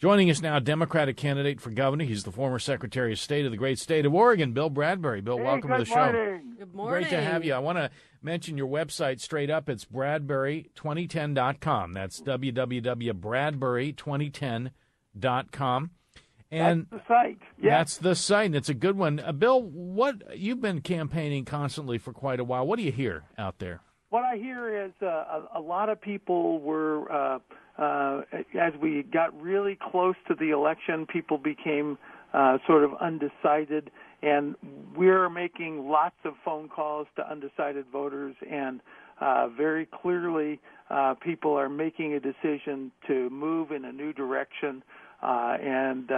Joining us now, Democratic candidate for governor. He's the former Secretary of State of the great state of Oregon, Bill Bradbury. Bill, welcome to the show. Good morning. Great to have you. I want to mention your website straight up. It's Bradbury2010.com. That's www.bradbury2010.com. And that's the site. Yes. That's the site. It's a good one. Bill, you've been campaigning constantly for quite a while. What do you hear out there? What I hear is a lot of people were, as we got really close to the election, people became sort of undecided, and we're making lots of phone calls to undecided voters, and very clearly people are making a decision to move in a new direction, and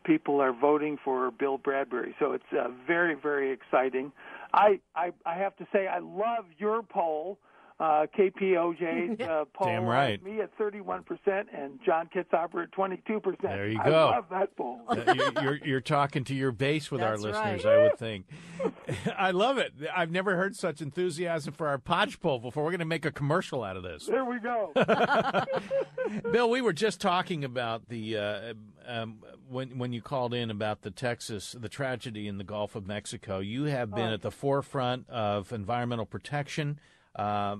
people are voting for Bill Bradbury. So it's very, very exciting. I have to say I love your poll. KPOJ's poll. Damn right. Me at 31% and John Kitzhaber at 22%. There you I go. love that poll. You're talking to your base with our That's listeners, right. I would think. I love it. I've never heard such enthusiasm for our Podge poll before. We're going to make a commercial out of this. There we go. Bill, we were just talking about the when you called in about the tragedy in the Gulf of Mexico. You have been at the forefront of environmental protection.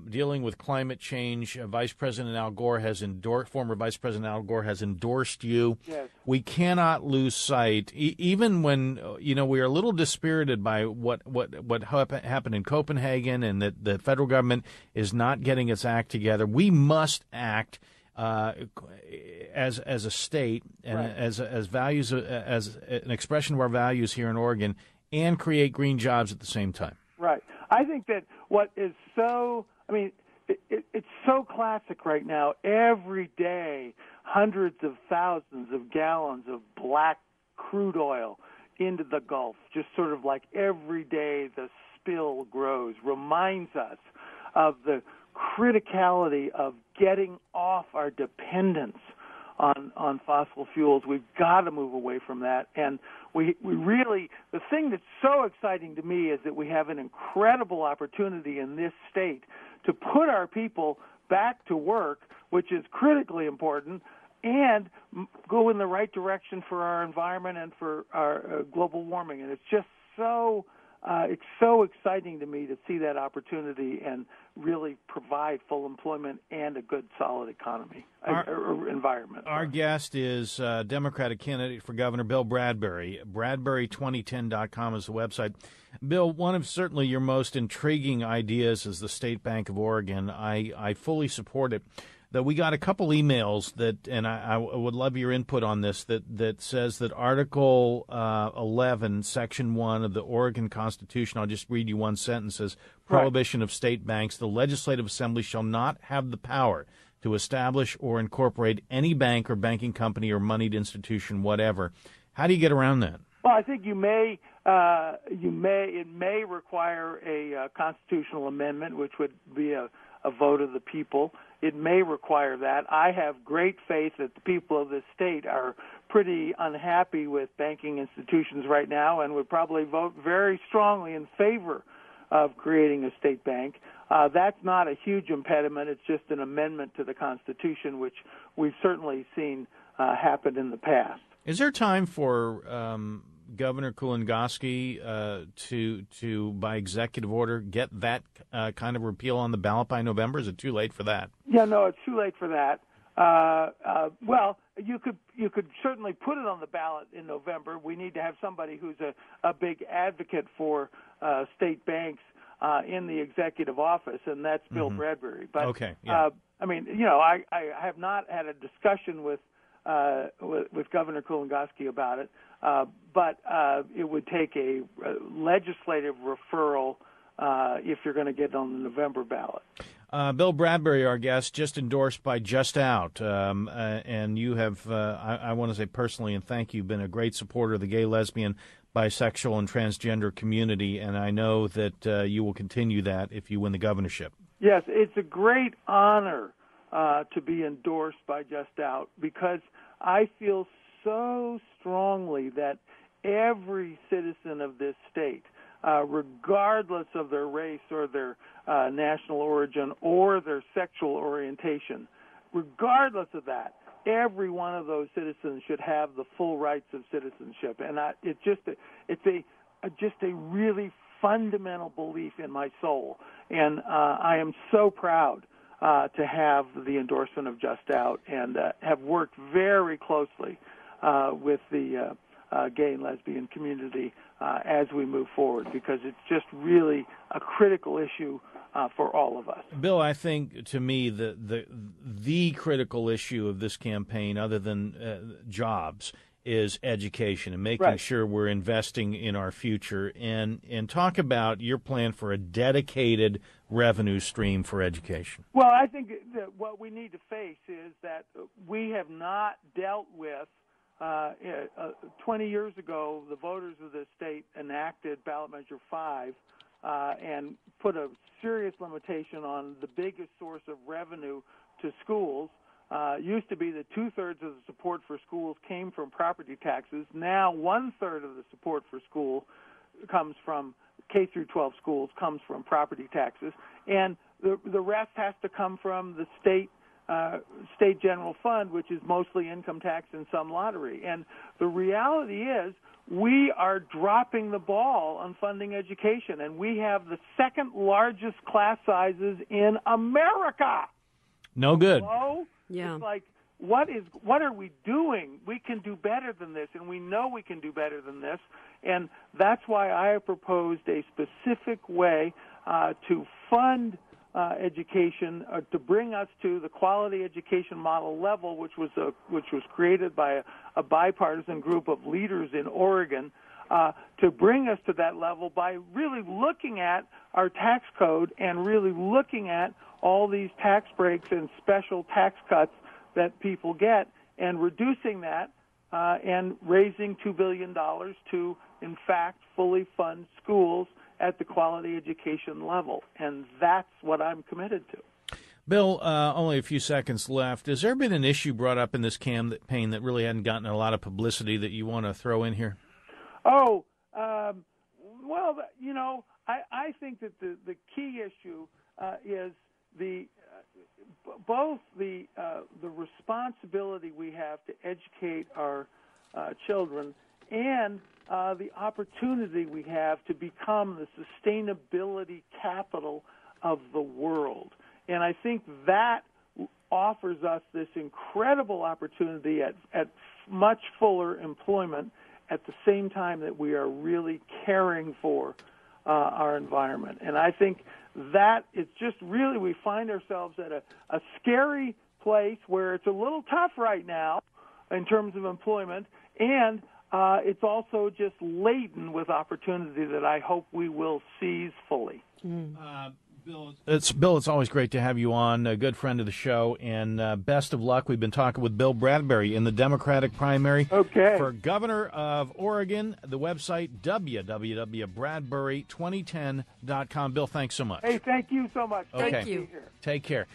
Dealing with climate change, former Vice President Al Gore has endorsed you. Yes. We cannot lose sight, even when we are a little dispirited by what happened in Copenhagen, and that the federal government is not getting its act together. We must act as a state and right. as values, as an expression of our values here in Oregon, and create green jobs at the same time. Right. I think that what is so, it's so classic right now. Every day, hundreds of thousands of gallons of black crude oil into the Gulf, just sort of like every day the spill grows, reminds us of the criticality of getting off our dependence on fossil fuels. We've got to move away from that. And we really, the thing that's so exciting to me is that we have an incredible opportunity in this state to put our people back to work, which is critically important, and go in the right direction for our environment and for our global warming. And it's just so exciting to me to see that opportunity and really provide full employment and a good, solid economy, environment. Our guest is Democratic candidate for governor Bill Bradbury. Bradbury2010.com is the website. Bill, one of certainly your most intriguing ideas is the State Bank of Oregon. I fully support it. That we got a couple emails that, and I would love your input on this, that says that Article 11, Section 1 of the Oregon Constitution, I'll just read you one sentence, says, prohibition of state banks. The Legislative Assembly shall not have the power to establish or incorporate any bank or banking company or moneyed institution, whatever. How do you get around that? Well, I think it may require a constitutional amendment, which would be a vote of the people. It may require that. I have great faith that the people of this state are pretty unhappy with banking institutions right now and would probably vote very strongly in favor of creating a state bank. That's not a huge impediment. It's just an amendment to the Constitution, which we've certainly seen happen in the past. Is there time for Governor Kulongoski to, by executive order, get that kind of repeal on the ballot by November? Is it too late for that? Yeah, no, it's too late for that. Well, you could certainly put it on the ballot in November. We need to have somebody who's a big advocate for state banks in the executive office, and that's Bill Bradbury. But okay, yeah. I have not had a discussion with Governor Kulongoski about it, but it would take a legislative referral if you're going to get on the November ballot. Bill Bradbury, our guest, just endorsed by Just Out, and you have, I want to say personally, and thank you, been a great supporter of the gay, lesbian, bisexual, and transgender community, and I know that you will continue that if you win the governorship. Yes, it's a great honor to be endorsed by Just Out, because I feel so strongly that every citizen of this state, regardless of their race or their national origin or their sexual orientation, regardless of that, every one of those citizens should have the full rights of citizenship. And it's just a really fundamental belief in my soul. And I am so proud to have the endorsement of Just Out and have worked very closely with the gay and lesbian community as we move forward, because it's just really a critical issue for all of us. Bill, I think, to me, the critical issue of this campaign, other than jobs, is education and making sure we're investing in our future. And talk about your plan for a dedicated revenue stream for education. Well, I think that what we need to face is that we have not dealt with 20 years ago, the voters of this state enacted Ballot Measure 5 and put a serious limitation on the biggest source of revenue to schools. Used to be that 2/3 of the support for schools came from property taxes. Now 1/3 of the support for school comes from K through 12 schools, comes from property taxes, and the rest has to come from the state general fund, which is mostly income tax and some lottery. And the reality is we are dropping the ball on funding education, and we have the second largest class sizes in America. No good. Hello? Yeah. It's like, what are we doing? We can do better than this, and we know we can do better than this. And that's why I have proposed a specific way to fund education, to bring us to the quality education model level, which was created by a bipartisan group of leaders in Oregon, to bring us to that level by really looking at our tax code and really looking at all these tax breaks and special tax cuts that people get, and reducing that and raising $2 billion to, in fact, fully fund schools at the quality education level. And that's what I'm committed to. Bill, only a few seconds left. Has there been an issue brought up in this campaign that really hadn't gotten a lot of publicity that you want to throw in here? Oh, well, you know, I think that the key issue is both the responsibility we have to educate our children and the opportunity we have to become the sustainability capital of the world. And I think that offers us this incredible opportunity at much fuller employment at the same time that we are really caring for our environment. And I think that it's just really, we find ourselves at a scary place where it's a little tough right now in terms of employment, and it's also just laden with opportunity that I hope we will seize fully. Bill, it's always great to have you on, a good friend of the show, and best of luck. We've been talking with Bill Bradbury in the Democratic primary for governor of Oregon. The website, www.bradbury2010.com. Bill, thanks so much. Hey, thank you so much. Okay. Thank you. Take care.